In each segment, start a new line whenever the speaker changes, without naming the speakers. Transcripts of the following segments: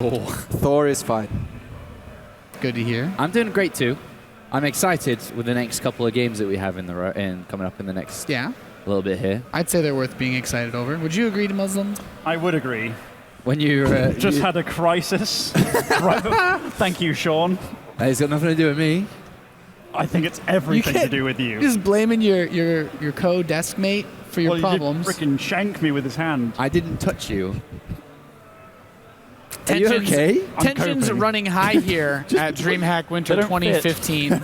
Oh.
Thor is fine.
Good to hear.
I'm doing great too. I'm excited with the next couple of games that we have coming up in the next little bit here.
I'd say they're worth being excited over. Would you agree to Muslim?
I would agree.
When you
just had a crisis. Thank you, Sean.
It's got nothing to do with me.
I think it's everything to do with you.
Just blaming your co-desk mate for your problems.
He did frickin' shank me with his hand.
I didn't touch you.
Tensions,
are you okay?
Tensions are running high here at DreamHack Winter 2015.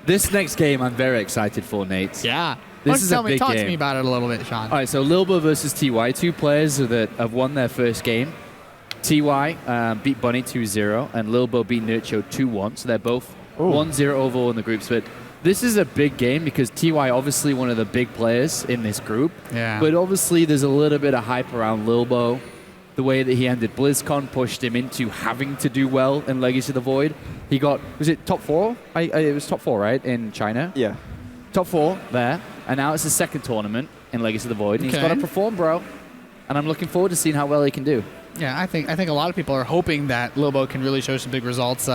This next game I'm very excited for, Nate.
Yeah.
This is a big game.
Talk to me about it a little bit, Sean.
All right, so Lilbow versus TY, two players that have won their first game. TY beat Bunny 2-0, and Lilbow beat Nurcho 2-1, so they're both 1-0 overall in the groups. But this is a big game because TY obviously one of the big players in this group.
Yeah.
But obviously there's a little bit of hype around Lilbow. The way that he ended BlizzCon pushed him into having to do well in Legacy of the Void. He got, was it top 4? It was top 4, right, in China?
Yeah.
Top 4 there, and now it's his second tournament in Legacy of the Void, and he's got to perform, bro. And I'm looking forward to seeing how well he can do.
Yeah, I think a lot of people are hoping that Lilbow can really show some big results.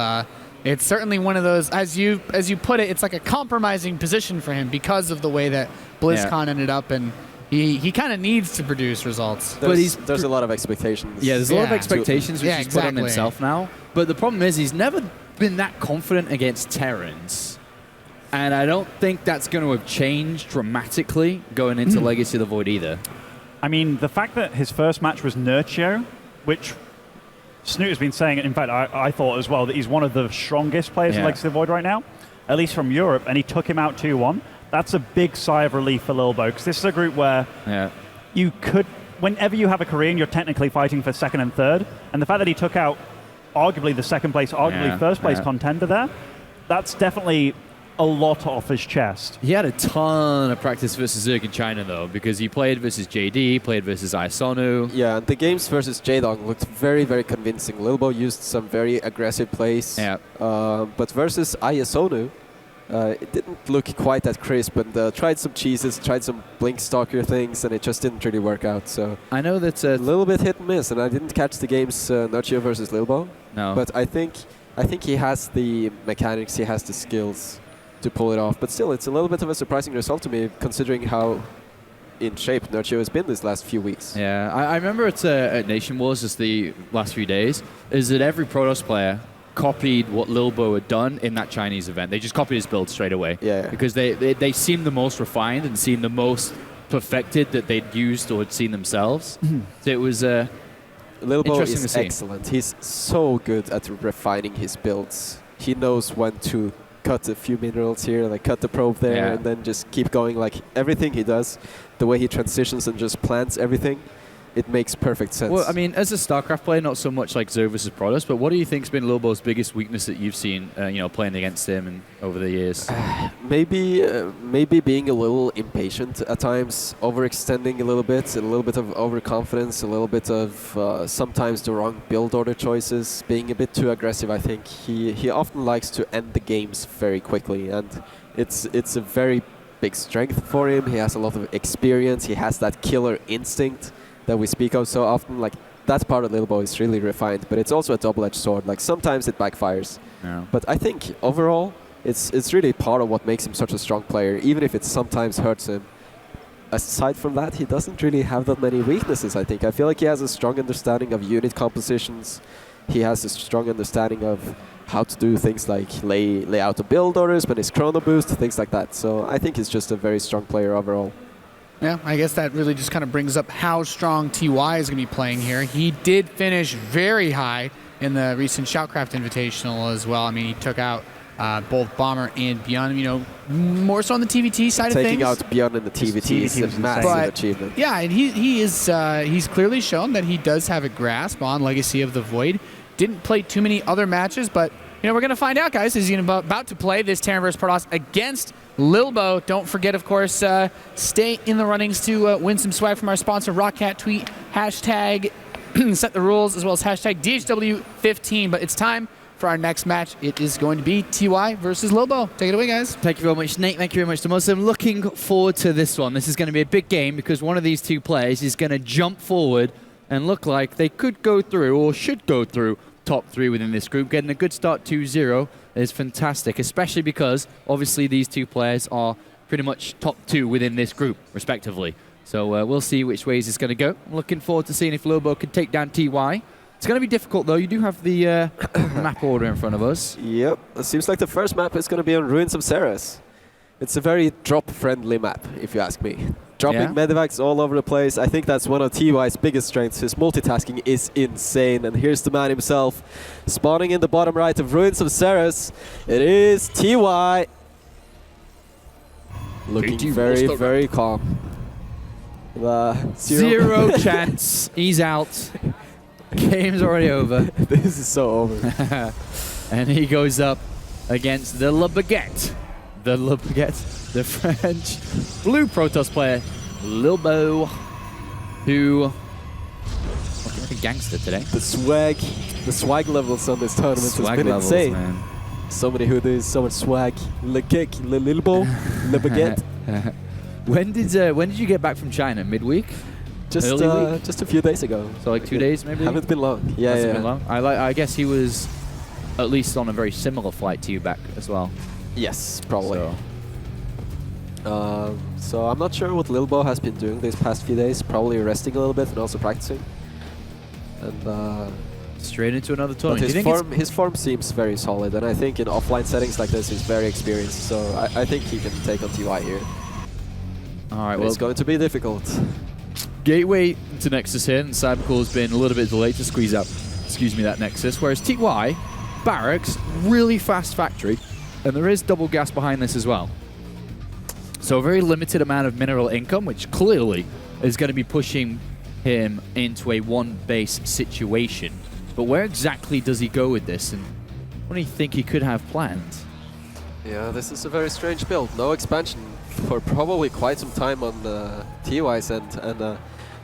It's certainly one of those, as you put it, it's like a compromising position for him because of the way that BlizzCon ended up, and he kind of needs to produce results.
There's a lot of expectations.
Yeah, there's a lot of expectations which he's put on himself now. But the problem is he's never been that confident against Terrans. And I don't think that's going to have changed dramatically going into Legacy of the Void either.
I mean, the fact that his first match was Nurcho, which Snoot has been saying, in fact, I thought as well, that he's one of the strongest players in Legacy of the Void right now, at least from Europe, and he took him out 2-1. That's a big sigh of relief for Lilbow, because this is a group where you could, whenever you have a Korean, you're technically fighting for second and third, and the fact that he took out arguably the second place, arguably first place contender there, that's definitely a lot off his chest.
He had a ton of practice versus Zerg in China, though, because he played versus JD, played versus Isonu.
Yeah, and the games versus J-Dog looked very, very convincing. Lilbow used some very aggressive plays.
Yeah.
But versus Isonu, it didn't look quite that crisp, and tried some cheeses, tried some Blink Stalker things, and it just didn't really work out. So
I know that's
a little bit hit and miss, and I didn't catch the games Nurcho versus Lilbow.
No.
But I think he has the mechanics, he has the skills to pull it off. But still, it's a little bit of a surprising result to me, considering how in shape Nurcho has been these last few weeks.
Yeah, I remember at Nation Wars just the last few days, is that every Protoss player copied what Lilbow had done in that Chinese event. They just copied his build straight away.
Yeah.
Because they seemed the most refined and seemed the most perfected that they'd used or had seen themselves. So it was
Lilbow is excellent. He's so good at refining his builds. He knows when to cut a few minerals here, like cut the probe there, and then just keep going. Like everything he does, the way he transitions and just plants everything, it makes perfect sense.
Well, I mean, as a StarCraft player, not so much like Zerg versus Protoss, but what do you think's been Lilbow's biggest weakness that you've seen, playing against him and over the years?
Maybe being a little impatient at times, overextending a little bit of overconfidence, a little bit of sometimes the wrong build order choices, being a bit too aggressive. I think he often likes to end the games very quickly, and it's a very big strength for him. He has a lot of experience. He has that killer instinct that we speak of so often. Like that part of Lilbow is really refined, but it's also a double-edged sword. Like sometimes it backfires. Yeah. But I think overall it's really part of what makes him such a strong player, even if it sometimes hurts him. Aside from that, he doesn't really have that many weaknesses, I think. I feel like he has a strong understanding of unit compositions. He has a strong understanding of how to do things like lay out the build orders, but his chrono boost, things like that. So I think he's just a very strong player overall.
Yeah, I guess that really just kind of brings up how strong TY is going to be playing here. He did finish very high in the recent Shoutcraft Invitational as well. I mean, he took out both Bomber and Beyond, more so on the TVT side of things.
Taking out Beyond in the TVT is a massive achievement.
Yeah, and he's clearly shown that he does have a grasp on Legacy of the Void. Didn't play too many other matches, but we're going to find out, guys. He's about to play this Terran vs. Protoss against Lilbow. Don't forget, of course, stay in the runnings to win some swag from our sponsor, ROCCAT. Tweet hashtag set the rules, as well as hashtag DHW15. But it's time for our next match. It is going to be TY versus Lilbow. Take it away, guys.
Thank you very much, Nate. Thank you very much to Muslim. Looking forward to this one. This is going to be a big game because one of these two players is going to jump forward and look like they could go through, or should go through, top 3 within this group. Getting a good start 2-0 is fantastic, especially because obviously these two players are pretty much top 2 within this group, respectively. So we'll see which ways it's going to go. I'm looking forward to seeing if Lilbow can take down TY. It's going to be difficult, though. You do have the map order in front of us.
Yep, it seems like the first map is going to be on Ruins of Ceres. It's a very drop-friendly map, if you ask me. Dropping medivacs all over the place. I think that's one of TY's biggest strengths. His multitasking is insane. And here's the man himself, spawning in the bottom right of Ruins of Ceres. It is TY. Looking very, very calm.
Zero chance. He's out. Game's already over.
This is so over.
And he goes up against the Le Baguette. The Le Baguette, the French blue Protoss player, Lilbow, who looking like a gangster today.
The swag levels on this tournament has been
levels,
insane.
Man.
So many hoodies, so much swag. Le kick, le Lilbow, le Baguette.
When did you get back from China? Midweek?
Just a few days ago.
So like 2 days maybe?
Haven't been long. Yeah,
Hasn't been long. I guess he was at least on a very similar flight to you back as well.
Yes, probably. So I'm not sure what Lilbow has been doing these past few days. Probably resting a little bit and also practicing. And
straight into another tournament.
But his form seems very solid, and I think in offline settings like this, he's very experienced. So I think he can take on TY here.
All right,
well, it's going to be difficult.
Gateway to Nexus here, and Cybercool's been a little bit delayed to squeeze up, that Nexus, whereas TY, Barracks, really fast factory, and there is double gas behind this as well. So a very limited amount of mineral income, which clearly is going to be pushing him into a one-base situation. But where exactly does he go with this, and what do you think he could have planned?
Yeah, this is a very strange build. No expansion for probably quite some time on TY's end, and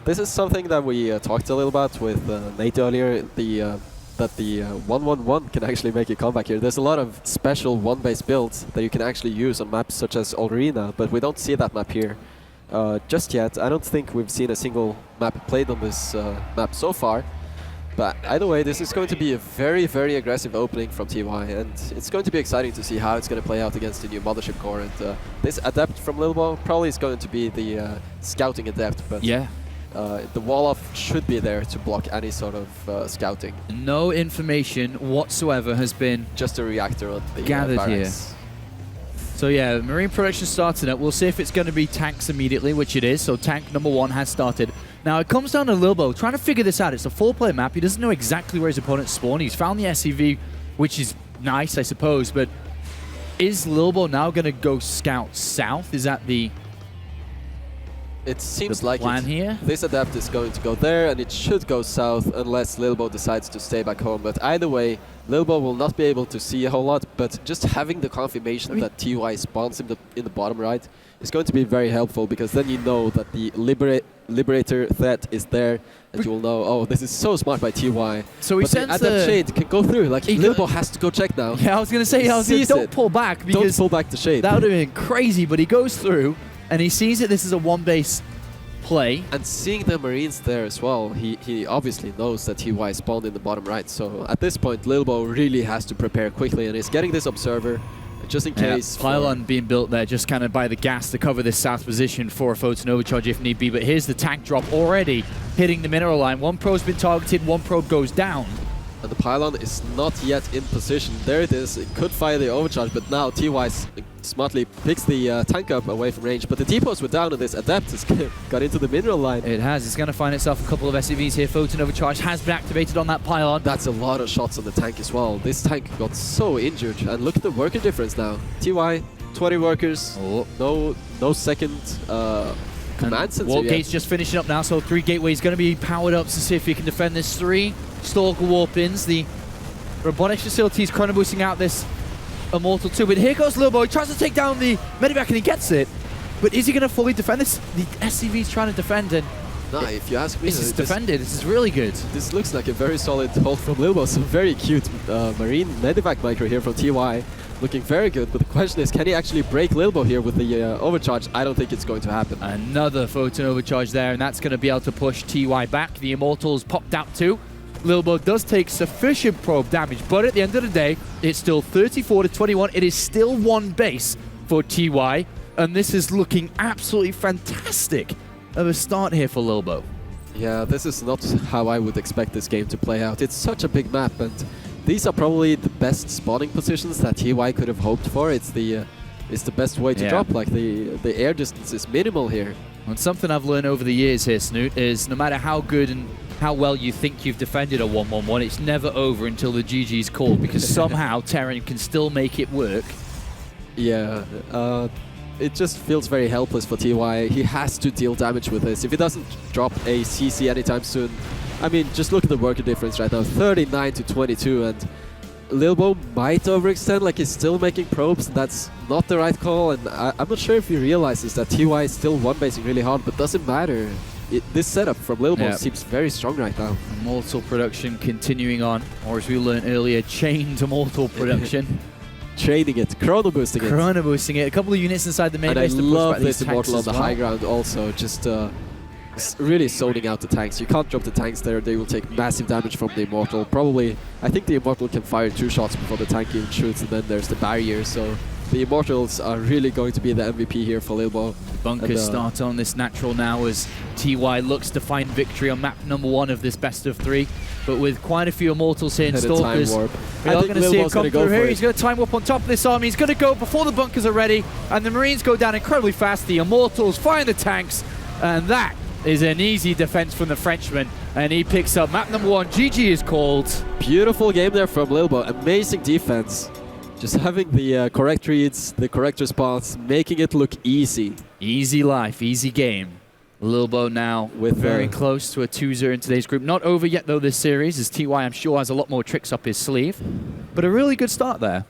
this is something that we talked a little about with Nate earlier, that the 1-1-1 can actually make a comeback here. There's a lot of special one-base builds that you can actually use on maps such as Arena, but we don't see that map here just yet. I don't think we've seen a single map played on this map so far. But either way, this is going to be a very, very aggressive opening from TY, and it's going to be exciting to see how it's going to play out against the new Mothership Core. And this Adept from Lilbow probably is going to be the scouting Adept, but
yeah,
the wall-off should be there to block any sort of scouting.
No information whatsoever has been
just a reactor on the
gathered here. So yeah, Marine production starting up. We'll see if it's going to be tanks immediately, which it is. So tank number 1 has started. Now it comes down to Lilbow trying to figure this out. It's a 4-player map. He doesn't know exactly where his opponent's spawned. He's found the SCV, which is nice, I suppose. But is Lilbow now going to go scout south? Is that the
It seems like
plan here?
This Adept is going to go there, and it should go south unless Lilbow decides to stay back home. But either way, Lilbow will not be able to see a whole lot, but just having the confirmation that TY spawns in the bottom right is going to be very helpful, because then you know that the Liberator threat is there, and you will know, oh, this is so smart by TY.
So he sends
the shade can go through. Like Lilbow has to go check now.
Yeah, I was going to say, don't pull back, because
don't pull back the shade.
That would have been crazy, but he goes through, and he sees that this is a one-base play.
And seeing the Marines there as well, he obviously knows that TY spawned in the bottom right. So at this point, Lilbow really has to prepare quickly, and he's getting this Observer just in case.
Pylon being built there just kind of by the gas to cover this south position for a photon overcharge if need be. But here's the tank drop already hitting the mineral line. One probe's been targeted, one probe goes down.
And the Pylon is not yet in position. There it is. It could fire the overcharge, but now TY smartly picks the tank up away from range. But the depots were down, and this Adept has got into the mineral line.
It has. It's going to find itself a couple of SCVs here. Photon overcharge has been activated on that Pylon.
That's a lot of shots on the tank as well. This tank got so injured. And look at the worker difference now. TY, 20 workers. Oh. No second command sensor
Warp
yet.
Gate's just finishing up now, so 3 Gateways going to be powered up to see if he can defend this. 3 Stalker Warp-ins. The robotics facilities chrono boosting out this Immortal 2. But here goes Lilbow. He tries to take down the Medivac and he gets it. But is he going to fully defend this? The SCV's trying to defend, and
nah, if you ask me,
this is defended. This is really good.
This looks like a very solid hold from Lilbow. Some very cute Marine Medivac micro here from TY. looking very good, but the question is, can he actually break Lilbow here with the overcharge? I don't think it's going to happen.
Another photon overcharge there, and that's going to be able to push TY back. The Immortals popped out too. Lilbow does take sufficient probe damage, but at the end of the day, it's still 34-21. It is still one base for TY, and this is looking absolutely fantastic of a start here for Lilbow.
Yeah, this is not how I would expect this game to play out. It's such a big map, and these are probably the best spawning positions that TY could have hoped for. It's the best way to drop. Like the air distance is minimal here.
And something I've learned over the years here, Snoot, is no matter how good and how well you think you've defended a 1-1-1, it's never over until the GG's called, because somehow Terran can still make it work.
Yeah, it just feels very helpless for TY. He has to deal damage with this. If he doesn't drop a CC anytime soon, I mean, just look at the worker difference right now, 39-22, and Lilbow might overextend, like he's still making probes, and that's not the right call, and I'm not sure if he realizes that TY is still one-basing really hard, but doesn't matter. This setup from Lilbow seems very strong right now.
Immortal production continuing on, or as we learned earlier, chained Immortal production.
Training it, chrono boosting it.
Chrono boosting it, a couple of units inside the main base.
And I love this Immortal on the high ground also, just really zoning out the tanks. You can't drop the tanks there, they will take massive damage from the Immortal. Probably, I think the Immortal can fire 2 shots before the tank even shoots, and then there's the barrier, so the Immortals are really going to be the MVP here for Lilbow.
Bunkers start on this natural now as TY looks to find victory on map number 1 of this best of 3, but with quite a few Immortals here in Stalkers. We are going to see him come through here. He's going to time warp on top of this army. He's going to go before the bunkers are ready, and the Marines go down incredibly fast. The Immortals firing the tanks, and that is an easy defense from the Frenchman, and he picks up map number 1. GG is called.
Beautiful game there from Lilbow. Amazing defense. Just having the correct reads, the correct response, making it look easy.
Easy life, easy game. Lilbow now with very close to a 2-0 in today's group. Not over yet though this series, as TY I'm sure has a lot more tricks up his sleeve. But a really good start there.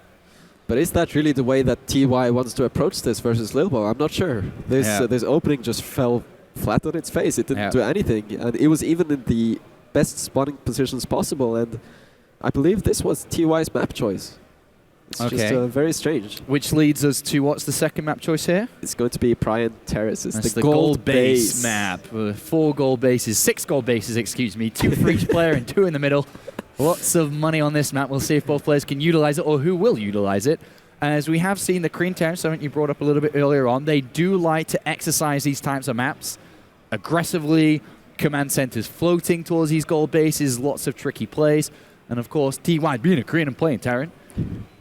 But is that really the way that TY wants to approach this versus Lilbow? I'm not sure. This opening just fell flat on its face. It didn't do anything. And it was even in the best spawning positions possible. And I believe this was TY's map choice. It's just very strange.
Which leads us to, what's the second map choice here?
It's going to be Pryan Terrace.
It's the gold base map. 4 gold bases, 6 gold bases, excuse me. 2 for each player and 2 in the middle. Lots of money on this map. We'll see if both players can utilize it or who will utilize it. As we have seen the Korean Terrans, something you brought up a little bit earlier on, they do like to exercise these types of maps aggressively. Command centers floating towards these gold bases, lots of tricky plays. And of course, TY being a Korean and playing Terran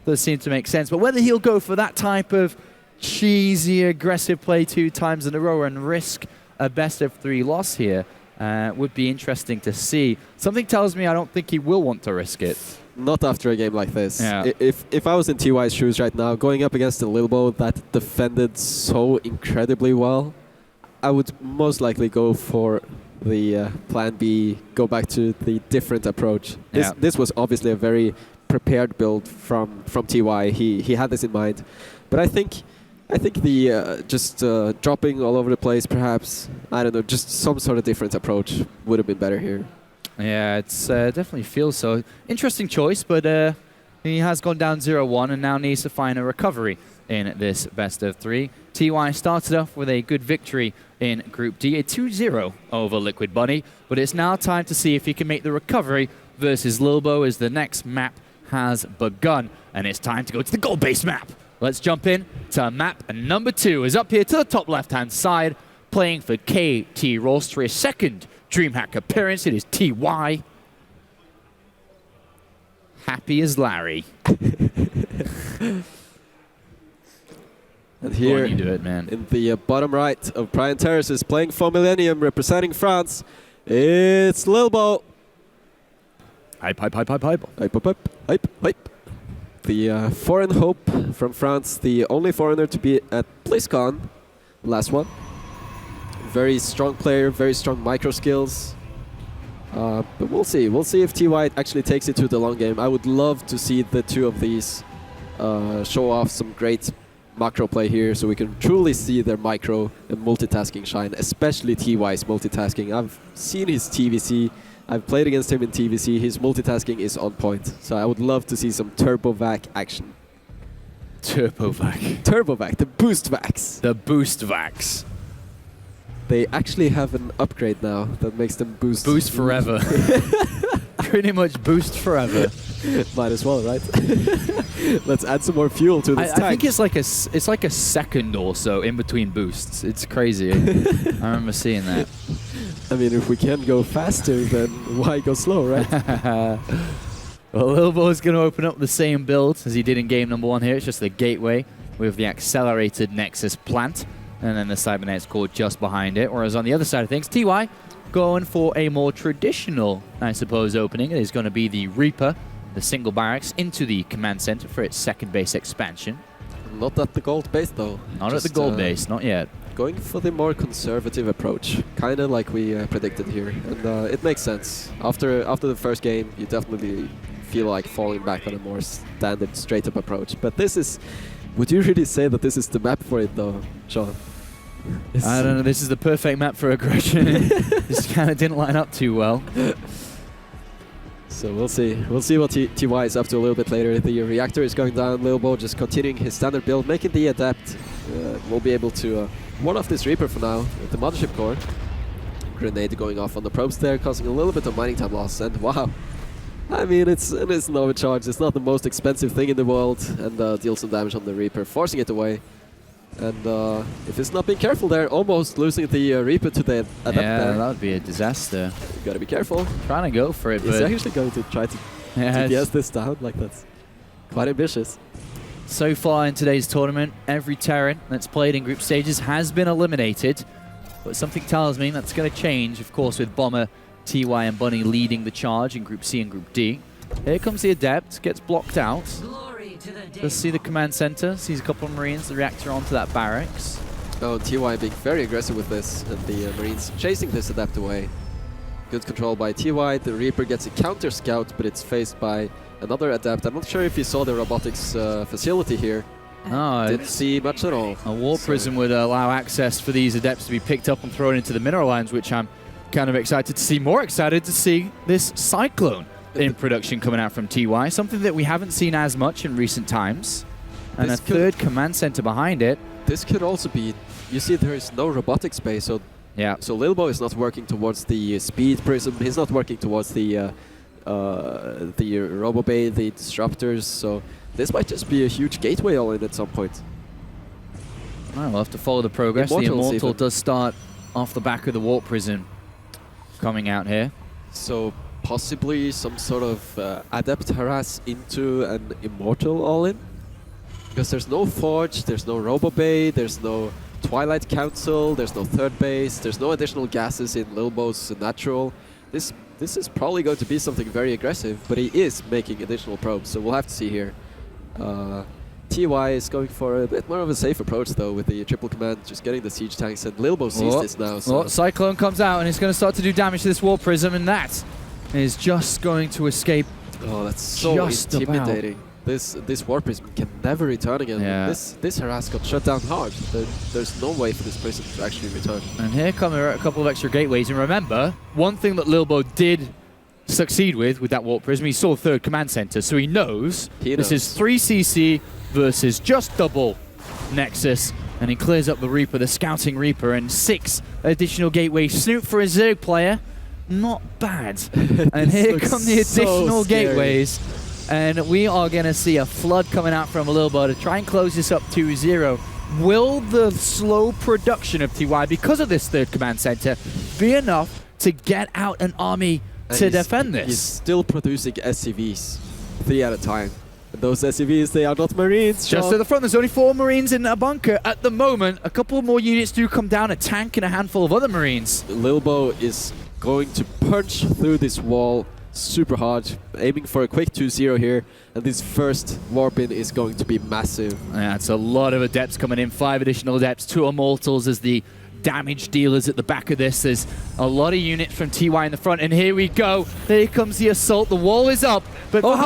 does seem to make sense. But whether he'll go for that type of cheesy, aggressive play 2 times in a row and risk a best of 3 loss here would be interesting to see. Something tells me I don't think he will want to risk it.
Not after a game like this.
Yeah.
If I was in TY's shoes right now, going up against the Lilbow that defended so incredibly well, I would most likely go for the plan B, go back to the different approach. This was obviously a very prepared build from TY. He had this in mind, but I think the just dropping all over the place, perhaps, I don't know, just some sort of different approach would have been better here.
Yeah, it's definitely feels so. Interesting choice, but he has gone down 0-1 and now needs to find a recovery in this best of 3. TY started off with a good victory in Group D, a 2-0 over Liquid Bunny, but it's now time to see if he can make the recovery versus Lilbow as the next map has begun, and it's time to go to the gold base map. Let's jump in to map number 2. Is up here to the top left-hand side, playing for KT Rolls for his second DreamHack appearance. It is TY. Happy as Larry.
And here,
you do it, man.
In the bottom right of Pryan Terraces, playing for Millennium, representing France, it's Lilbow.
Hype, hype, hype, hype, hype.
Hype, hype, hype, hype, hype. The foreign hope from France, the only foreigner to be at BlizzCon, last one. Very strong player, very strong micro skills. But we'll see. We'll see if TY actually takes it to the long game. I would love to see the 2 of these show off some great macro play here, so we can truly see their micro and multitasking shine, especially TY's multitasking. I've seen his TVC. I've played against him in TVC. His multitasking is on point. So I would love to see some turbo vac action.
Turbovac.
Turbovac, the boost vacs.
The boost vacs.
They actually have an upgrade now that makes them boost.
Boost forever. Pretty much boost forever.
Might as well, right? Let's add some more fuel to this tank.
I think it's like a second or so in between boosts. It's crazy. I remember seeing that.
I mean, if we can go faster, then why go slow, right?
Well, Lilbow is going to open up the same build as he did in game number 1 here. It's just the gateway with the accelerated Nexus plant, and then the Cybernetics core just behind it. Whereas on the other side of things, TY going for a more traditional, I suppose, opening. It is going to be the Reaper, the single barracks, into the command center for its second base expansion.
Not at the gold base, though.
Not at the gold base, not yet.
Going for the more conservative approach, kind of like we predicted here. And it makes sense. After the first game, you definitely feel like falling back on a more standard, straight-up approach. But this is... Would you really say that this is the map for it, though, Sean?
I don't know. This is the perfect map for aggression. This kind of didn't line up too well.
So we'll see. We'll see what TY is up to a little bit later. The reactor is going down. Lilbow just continuing his standard build, making the adapt. We'll be able to ward off this Reaper for now with the mothership core. Grenade going off on the probes there, causing a little bit of mining time loss. And wow. I mean, it's an overcharge. It's not the most expensive thing in the world, and deals some damage on the Reaper, forcing it away. And if it's not being careful there, almost losing the Reaper to the adapt there.
That would be a disaster.
You gotta be careful.
Trying to go for it,
He's
but
actually going to try to TPS this down. Like, that's quite ambitious.
So far in today's tournament, every Terran that's played in group stages has been eliminated. But something tells me that's going to change, of course, with Bomber, TY and Bunny leading the charge in Group C and Group D. Here comes the Adept, gets blocked out. Let's see the command center, sees a couple of Marines, the reactor onto that barracks.
Oh, TY being very aggressive with this, and the Marines chasing this Adept away. Good control by TY, the Reaper gets a counter scout, but it's faced by another Adept. I'm not sure if you saw the robotics facility here.
No,
didn't see much at all.
A Warp Prism would allow access for these Adepts to be picked up and thrown into the mineral lines, which I'm kind of excited to see. More excited to see this Cyclone in production coming out from TY, something that we haven't seen as much in recent times. And a third command center behind it.
This could also be, you see there is no robotic space, so
yeah.
So Lilbow is not working towards the speed prism, he's not working towards the Robobay, the disruptors, so this might just be a huge gateway all-in at some point.
All right, we'll have to follow the progress. The Immortal does start off the back of the Warp Prism coming out here.
So possibly some sort of Adept harass into an Immortal all-in? Because there's no Forge, there's no Robobay, there's no Twilight Council, there's no third base, there's no additional gases in Lilbow's natural. This is probably going to be something very aggressive, but he is making additional probes, so we'll have to see here. TY is going for a bit more of a safe approach though with the triple command, just getting the siege tanks, and Lilbow sees this now. So.
Cyclone comes out and it's going to start to do damage to this Warp Prism, and that is just going to escape.
Oh, that's so intimidating.
About.
This Warp Prism can never return again.
Yeah.
This harass got shut down hard. There's no way for this Prism to actually return.
And here come a couple of extra gateways. And remember, one thing that Lilbow did succeed with that Warp Prism, he saw third command center, so he knows this is 3 CC versus just double Nexus. And he clears up the Reaper, the Scouting Reaper, and 6 additional gateways. Snoop for a Zerg player, not bad. And here come the additional gateways. And we are going to see a flood coming out from Lilbow to try and close this up 2-0. Will the slow production of TY, because of this third command center, be enough to get out an army to defend this?
He's still producing SCVs, 3 at a time. And those SCVs, they are not Marines, Sean.
Just to the front, there's only 4 Marines in a bunker at the moment. A couple more units do come down, a tank and a handful of other Marines.
Lilbow is going to punch through this wall super hard, aiming for a quick 2-0 here, and this first warp-in is going to be massive.
Yeah, it's a lot of Adepts coming in, 5 additional Adepts, 2 Immortals as the damage dealers at the back of this. There's a lot of units from TY in the front, and here we go. There comes the assault, the wall is up, but there's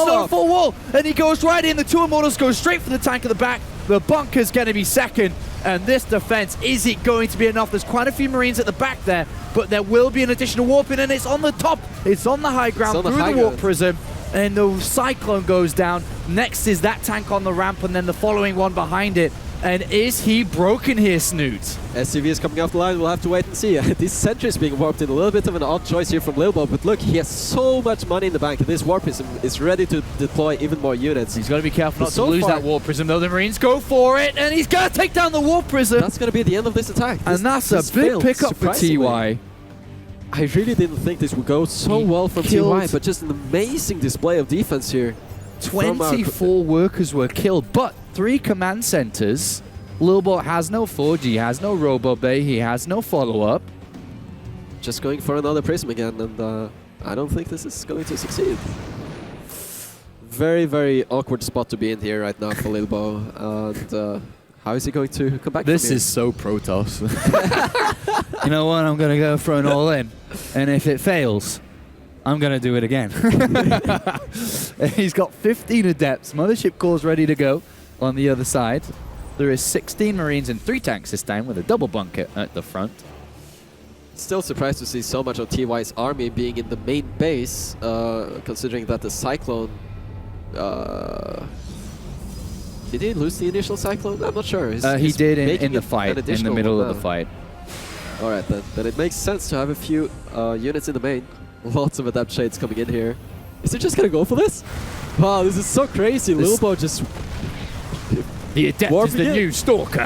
not a full wall, and he goes right in, the 2 Immortals go straight for the tank at the back, the bunker's going to be second, and this defense, is it going to be enough? There's quite a few Marines at the back there, but there will be an additional warp in, and it's on the top. It's on the high ground through the Warp Prism. and the Cyclone goes down. Next is that tank on the ramp, and then the following one behind it. And is he broken here, Snoot?
SCV is coming off the line, we'll have to wait and see. This sentry is being warped in, a little bit of an odd choice here from Lilbow, but look, he has so much money in the bank, and this warp prism is ready to deploy even more units.
He's got to be careful not to lose that warp prism, though. The Marines go for it, and he's going to take down the warp prism.
That's going to be the end of this attack.
And that's a big pickup for TY.
I really didn't think this would go so well from TY, but just an amazing display of defense here.
24 workers were killed, but 3 command centers. Lilbow has no forge, he has no robo bay, he has no follow-up.
Just going for another prism again, and I don't think this is going to succeed. Very, very awkward spot to be in here right now for Lilbow. And how is he going to come back from here?
This is so Protoss. You know what, I'm going to go for an all-in. And if it fails, I'm going to do it again. He's got 15 adepts. Mothership core's ready to go on the other side. There is 16 Marines and 3 tanks this time with a double bunker at the front.
Still surprised to see so much of TY's army being in the main base, considering that the Cyclone... did he lose the initial Cyclone? I'm not sure.
He did in the fight, in the middle of the fight.
Alright then. Then it makes sense to have a few units in the main. Lots of Adept Shades coming in here. Is he just gonna go for this? Wow, this is so crazy. Lilbow just...
The Adept is the new Stalker.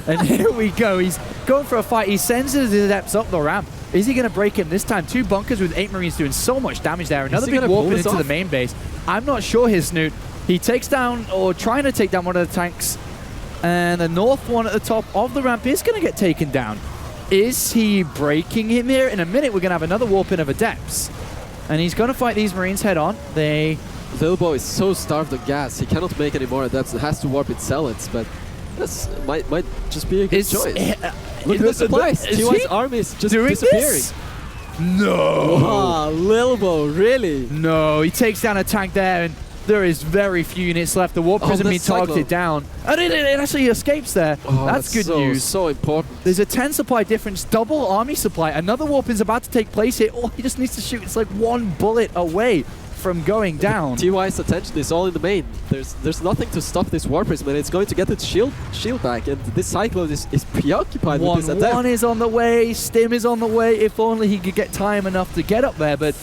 And here we go. He's going for a fight. He sends his Adepts up the ramp. Is he going to break him this time? 2 bunkers with 8 Marines doing so much damage there. Another big warp into the main base. I'm not sure here, Snoot. He takes down, or trying to take down one of the tanks. And the north one at the top of the ramp is going to get taken down. Is he breaking him here? In a minute, we're going to have another warp in of Adepts. And he's going to fight these Marines head on.
Lilbow is so starved of gas, he cannot make any more Adepts. It has to warp its zealots, but this might just be a good choice. Look at the supplies. TY's army is just disappearing.
This? No.
Wow, Lilbow, really?
No, he takes down a tank there, and there is very few units left. The warp prism being targeted down. And it actually escapes there.
Oh,
that's good news.
So important.
There's a 10 supply difference, double army supply. Another warp is about to take place here. All he just needs to shoot. It's like 1 bullet away from going down.
TY's attention is all in the main. There's nothing to stop this warp prism, and it's going to get its shield back, and this Cyclone is preoccupied with this attack.
1-1 is on the way, Stim is on the way. If only he could get time enough to get up there, but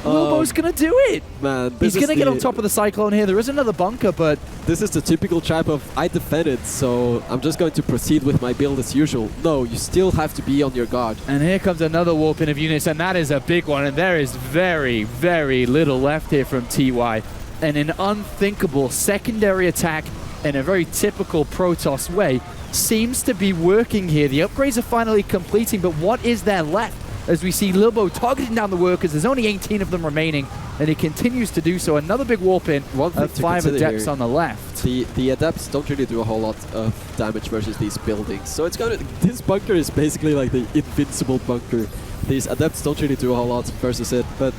Lilbow's going to do it.
Man,
he's going to get on top of the Cyclone here. There is another bunker, but...
This is the typical trap of, I defended, so I'm just going to proceed with my build as usual. No, you still have to be on your guard.
And here comes another warp in of units, and that is a big one. And there is very, very little left here from TY. And an unthinkable secondary attack in a very typical Protoss way seems to be working here. The upgrades are finally completing, but what is there left? As we see Lilbow targeting down the workers, there's only 18 of them remaining, and he continues to do so. Another big warp in of 5 Adepts on the left.
The Adepts don't really do a whole lot of damage versus these buildings, so it's going to... This bunker is basically like the invincible bunker. These Adepts don't really do a whole lot versus it, but...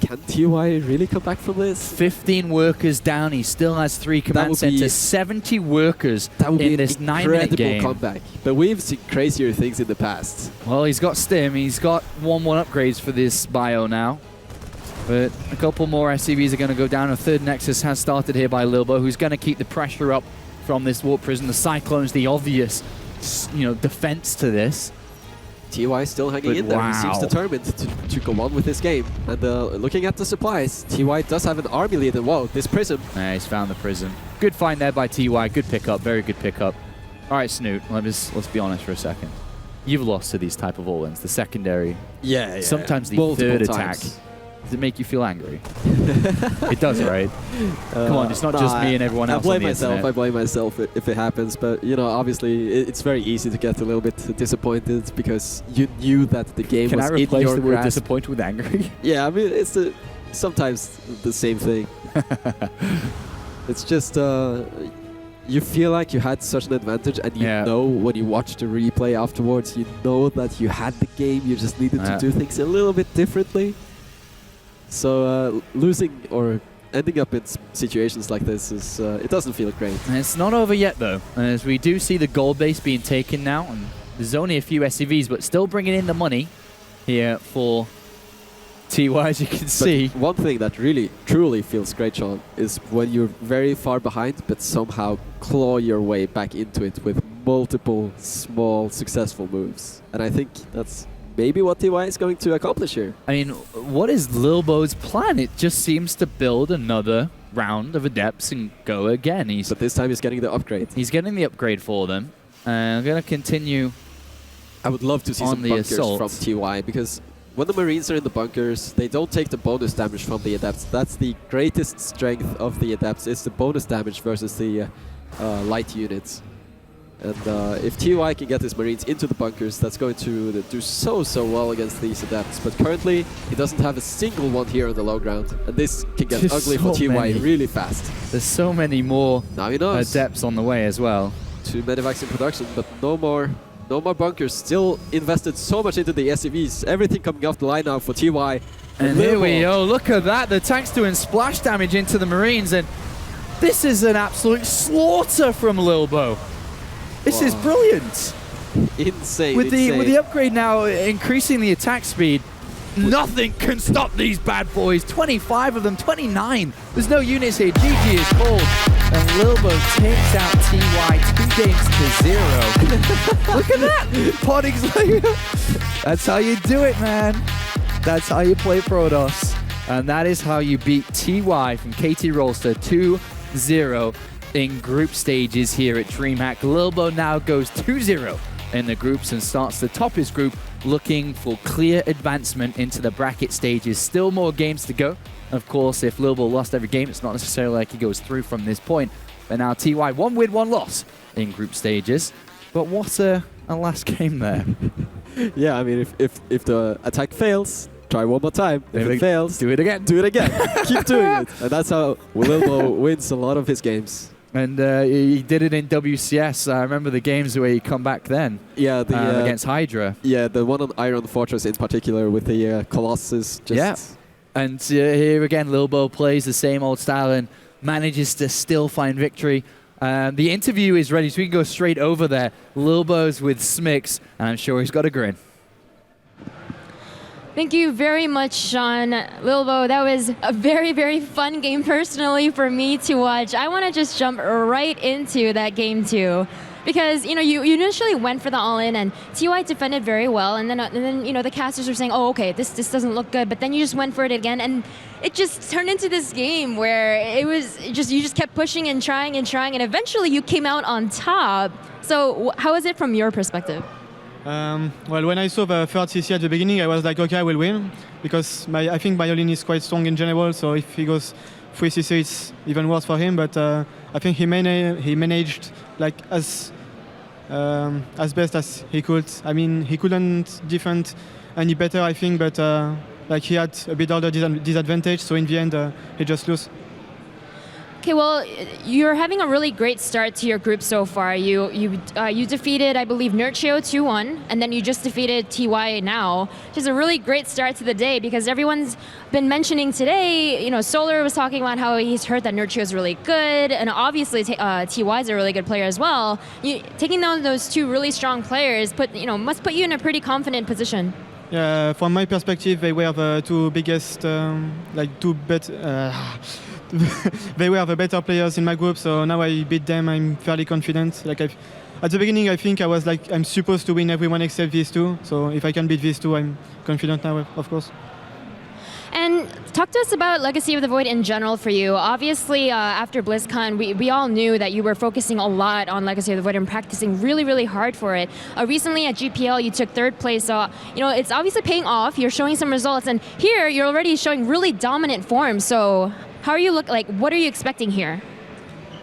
Can TY really come back from this?
15 workers down. He still has 3 command centers. 70 workers in this 9-minute game.
Comeback. But we've seen crazier things in the past.
Well, he's got Stim. He's got 1-1 upgrades for this bio now. But a couple more SCVs are going to go down. A 3rd Nexus has started here by Lilbow, who's going to keep the pressure up from this warp prison. The Cyclone's the obvious, defense to this.
TY still hanging in there. Wow. He seems determined to go on with this game. And looking at the supplies, TY does have an army lead. And whoa, this prism.
He's found the prism. Good find there by TY. Good pickup. Very good pickup. All right, Snoot, let's be honest for a second. You've lost to these type of all-ins. The secondary.
Yeah.
Sometimes the third attack. Does it make you feel angry? It does, right? Come on, it's not just me and everyone else on the internet.
I blame myself if it happens, but obviously it's very easy to get a little bit disappointed because you knew that the game was in your grasp.
Can I replace the word disappointed with angry?
Yeah, I mean it's sometimes the same thing. It's just you feel like you had such an advantage, and you know when you watch the replay afterwards, you know that you had the game. You just needed to do things a little bit differently. So losing or ending up in situations like this is it doesn't feel great.
And it's not over yet though, as we do see the gold base being taken now, and there's only a few SCVs, but still bringing in the money here for TY, as you can see.
One thing that really, truly feels great, Sean, is when you're very far behind, but somehow claw your way back into it with multiple small, successful moves. And I think that's maybe what TY is going to accomplish here.
I mean, what is Lilbow's plan? It just seems to build another round of Adepts and go again.
But this time he's getting the upgrade.
He's getting the upgrade for them. I'm going to continue.
I would love to see some bunkers from TY, because when the Marines are in the bunkers, they don't take the bonus damage from the Adepts. That's the greatest strength of the Adepts, is the bonus damage versus the light units. And if TY can get his Marines into the bunkers, that's going to do so well against these Adepts. But currently, he doesn't have a single one here on the low ground. And this can get ugly for TY really fast.
There's so many more Adepts on the way as well.
2 medevacs in production, but no more bunkers. Still invested so much into the SCVs. Everything coming off the line now for TY.
And here we go. Look at that. The tank's doing splash damage into the Marines. And this is an absolute slaughter from Lilbow. This is brilliant.
Insane.
With the upgrade now increasing the attack speed, nothing can stop these bad boys. 25 of them, 29. There's no units here. GG is called. And Lilbow takes out TY 2 games to 0. Look at that. Podding's like, that's how you do it, man. That's how you play Protoss. And that is how you beat TY from KT Rolster 2-0 in group stages here at DreamHack. Lilbow now goes 2-0 in the groups and starts to top his group, looking for clear advancement into the bracket stages. Still more games to go. Of course, if Lilbow lost every game, it's not necessarily like he goes through from this point. But now TY, 1 win, 1 loss in group stages. But what a last game there.
Yeah, I mean, if the attack fails, try one more time. If it fails,
do it again.
Do it again. Keep doing it. And that's how Lilbow wins a lot of his games.
And he did it in WCS. I remember the games where he come back then.
Yeah,
against Hydra.
Yeah, the one on Iron Fortress in particular with the Colossus.
And here again, Lilbow plays the same old style and manages to still find victory. The interview is ready, so we can go straight over there. Lilbow's with Smix, and I'm sure he's got a grin.
Thank you very much, Sean. Lilbow, that was a very, very fun game personally for me to watch. I want to just jump right into that game too. Because, you know, you initially went for the all-in and TY defended very well, and then you know, the casters were saying, oh, okay, this doesn't look good, but then you just went for it again, and it just turned into this game where it was just, you just kept pushing and trying, and eventually you came out on top. So how is it from your perspective?
Well, when I saw the third CC at the beginning, I was like, okay, I will win, because I think my all-in is quite strong in general, so if he goes 3 CC, it's even worse for him, but I think he managed like as best as he could. I mean, he couldn't defend any better, I think, but like he had a bit older disadvantage, so in the end, he just lost.
Okay, well, you're having a really great start to your group so far. You defeated, I believe, Nurtio 2-1, and then you just defeated TY now, which is a really great start to the day because everyone's been mentioning today, you know, Solar was talking about how he's heard that Nurtio is really good, and obviously TY is a really good player as well. Taking down those 2 really strong players must put you in a pretty confident position.
Yeah, from my perspective, they were the 2 biggest, they were the better players in my group, so now I beat them, I'm fairly confident. Like at the beginning, I think I was like, I'm supposed to win everyone except these 2, so if I can beat these 2, I'm confident now, of course.
And talk to us about Legacy of the Void in general for you. Obviously, after BlizzCon, we all knew that you were focusing a lot on Legacy of the Void and practicing really, really hard for it. Recently at GPL, you took 3rd place, so you know it's obviously paying off. You're showing some results, and here you're already showing really dominant form. So how are you what are you expecting here?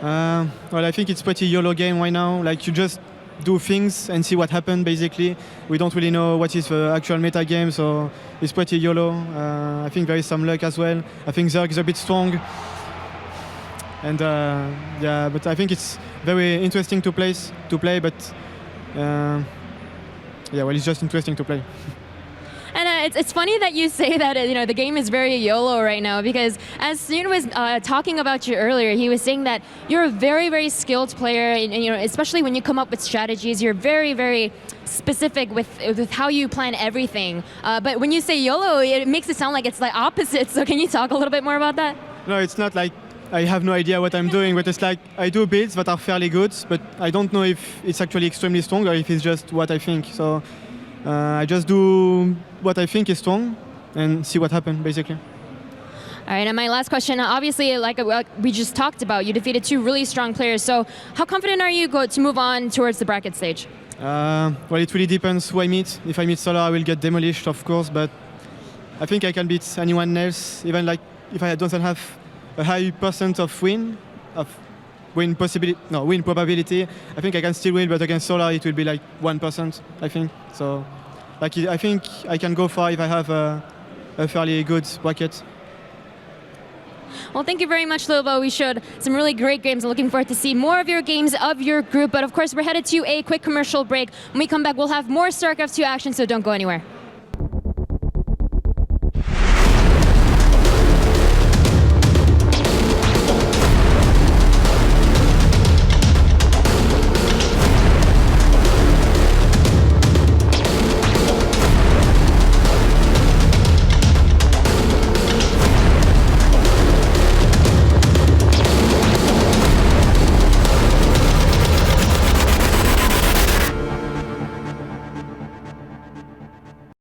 Well, I think it's pretty YOLO game right now. Like you just do things and see what happens, basically. We don't really know what is the actual meta game, so it's pretty YOLO. I think there is some luck as well. I think Zerg is a bit strong. And yeah, but I think it's very interesting to play, but yeah, well, it's just interesting to play.
And It's funny that you say that the game is very YOLO right now, because as Snoot was talking about you earlier, he was saying that you're a very, very skilled player, and especially when you come up with strategies, you're very, very specific with how you plan everything. But when you say YOLO, it makes it sound like it's the opposite. So can you talk a little bit more about that?
No, it's not like I have no idea what I'm doing, but it's like I do builds that are fairly good, but I don't know if it's actually extremely strong or if it's just what I think. So I just do what I think is strong and see what happens, basically.
All right, and my last question, obviously, like we just talked about, you defeated 2 really strong players. So how confident are you to move on towards the bracket stage?
Well, it really depends who I meet. If I meet Solar, I will get demolished, of course, but I think I can beat anyone else, even like if I don't have a high % of win probability. I think I can still win, but against Solar it will be like 1%, I think. So like I think I can go far if I have a fairly good bracket.
Well, thank you very much, Lilbow. We showed some really great games. I'm looking forward to see more of your games of your group. But of course, we're headed to a quick commercial break. When we come back, we'll have more StarCraft 2 action, so don't go anywhere.